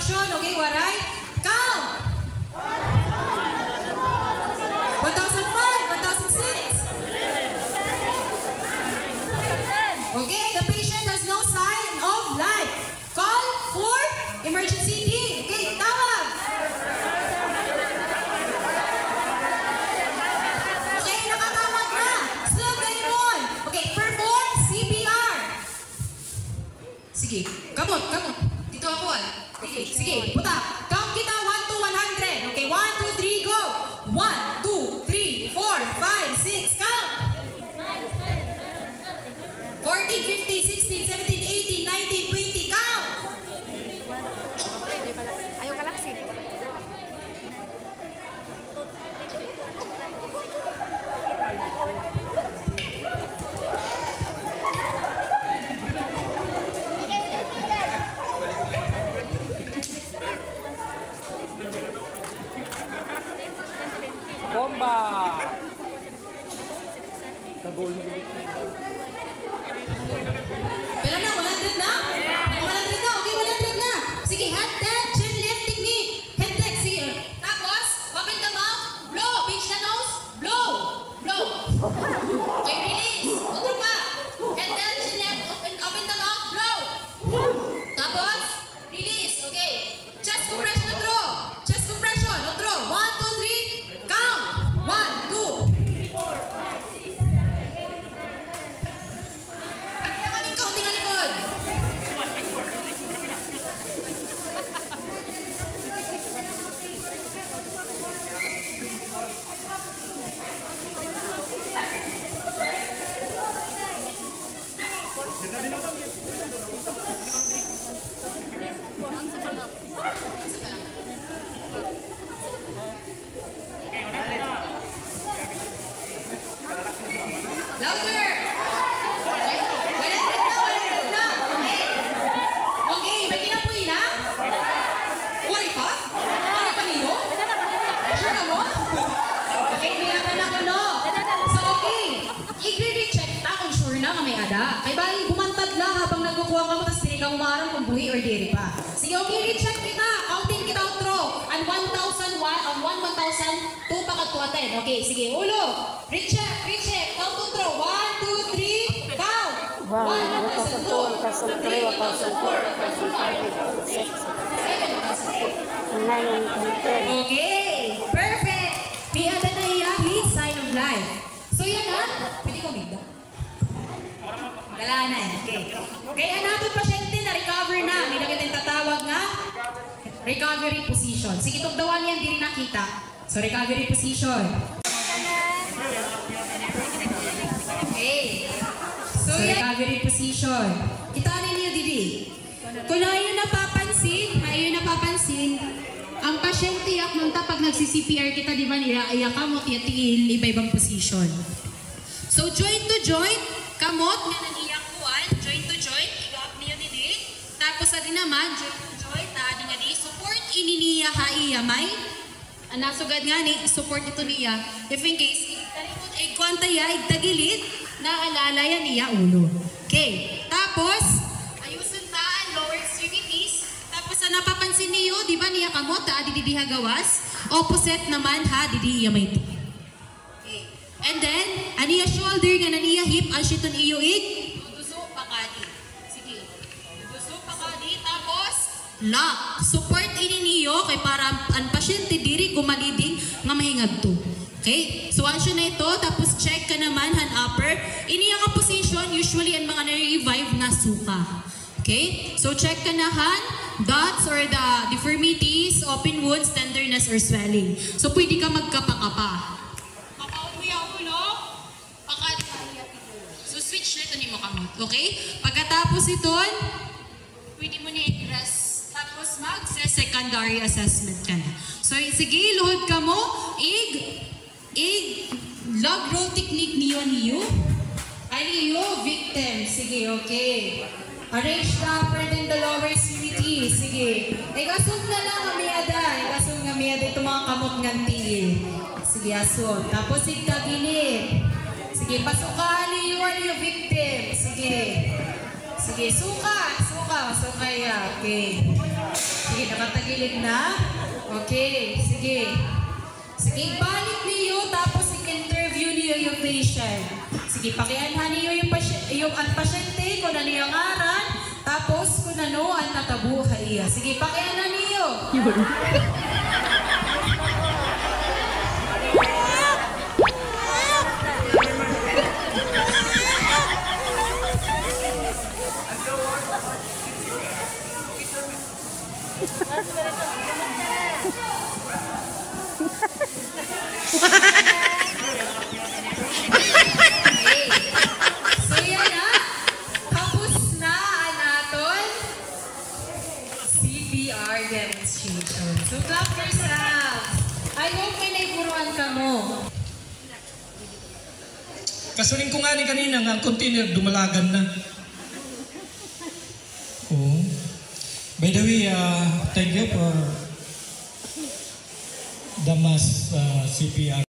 instruction. Okay, waray. Count! 1,005, 1,006. Okay, the patient has no sign of life. Call for emergency team. Okay, tawag. Okay, nakatawag na. Still going on. Okay, perform CPR. Sige, kamot. Dito ako Sige, puta. Count kita 1 to 100. Okay, 1, 2, 3, go. 1, 2, 3, 4, 5, 6, count. 14, 15, 16, 17, 18, 19, 20, count! Ayaw ka lang kasi. Bomba! Pera na, 100 na? 100 na, okay, 100 na. Sige, hand that, chin lift technique. Head deck, sige. Tapos, open the mouth, blow. Pinch the nose, blow. Okay, release. Utro pa. Head that, chin lift, open the mouth, blow. Tapos, release, okay. Chest compression, utro. Chest compression, utro. 1, 2, 3, count. 1, 2. Louder! Wala na. Okay, may kinapuin na? Wari pa? Wari pa niyo? Sure na mo? Okay, binaban ako no. So okay, i-recheck ta kung sure na may ada. Ay bali, bumantad lang habang nagkukuha ka mo, tapos hindi ka umarang kung buhi or diri pa. Sige, okay, recheck kita. Counting kita outro. Ang 1,001, ang 1,2 pa ka to attend. Okay, sige, ulo. Recheck. Count outro. 1, 2, 3, count. 1, 1,002, 1,003, 1,004, 1,005, 1,006, 1,007, 1,008, 1,009, 1,010. Okay, perfect. Piada na iyahi, sign of life. So yan na. Pwede ko bigda. Galanan. Okay. Kaya natin pasyente na recover na. May nakitang tatawag nga. Recovery position. Sige, tugdawan yan, di rin nakita. So, recovery position. Okay. So, recovery position. Kita rin niyo, Didi. Kung ayaw napapansin, ang pasyente yak nung pag nagsi-CPR kita, di ba niya, kamot, yatiin, iba-ibang position. So, joint to joint, kamot, nga naniyak kuwan, joint to joint, iwap niyo, Didi. Tapos, adi naman, joint to joint, adi nga di, support ininiya haiyamay. Nasugad nga ni, support ito niya. If in case, talikot ay kwantaya, igtagilid, naalala yan niya ulo. Okay. Tapos, ayusin taan, lower extremities. Tapos, napapansin niyo, di ba niya kamot, adi didiha gawas. Opposite naman, ha, didiya may ito. Okay. And then, aniya shoulder, nga naniya hip, asyiton iyo duduso pakadi. Sige. Duduso pakadi, tapos, lock. Support ini niyo kay para ang pasyente diri kumaliding nga mahingad to. Okay? So, ansyo na ito. Tapos, check ka naman, hand upper. Ini ang position, usually ang mga na-revive nga suka. Okay? So, check ka na hand, dots or the deformities, open wounds, tenderness, or swelling. So, pwede ka magkapakapa. Kapaon mo yung ulo, pakadikaya ito. So, switch na ito ni mo kamot. Okay? Pagkatapos ito, pwede mo na i-rest. Tapos mag-secondary assessment ka na. So, sige, luhod ka mo. Log roll technique niyo. Ay, victim. Sige, okay. Arrange the upper and the lower extremities. Sige. Igasog na lang amiyada. Igasog nga amiyada ito mga kamot ng tiil. Sige, asog. Tapos igtagilid. Sige, pasukaan niyo victim. Sige. Sige, suka ya. Okay. Sige, sige, nakatagilid na. Okay, sige. Sige, balik niyo tapos i-interview niyo yung patient. Sige, pakianhan niyo yung pasyente kung ano yung ngaran, tapos kung ano ang nakabuhay iya. Sige, pakianhan niyo. So yan na, tapos na ang aton CPR demonstration. So clap yourselves. I hope may naipuruan ka mo. Kasuling ko nga ni kanina nga ang container dumalagan na. Oh. By the way, thank you for the mass CPR.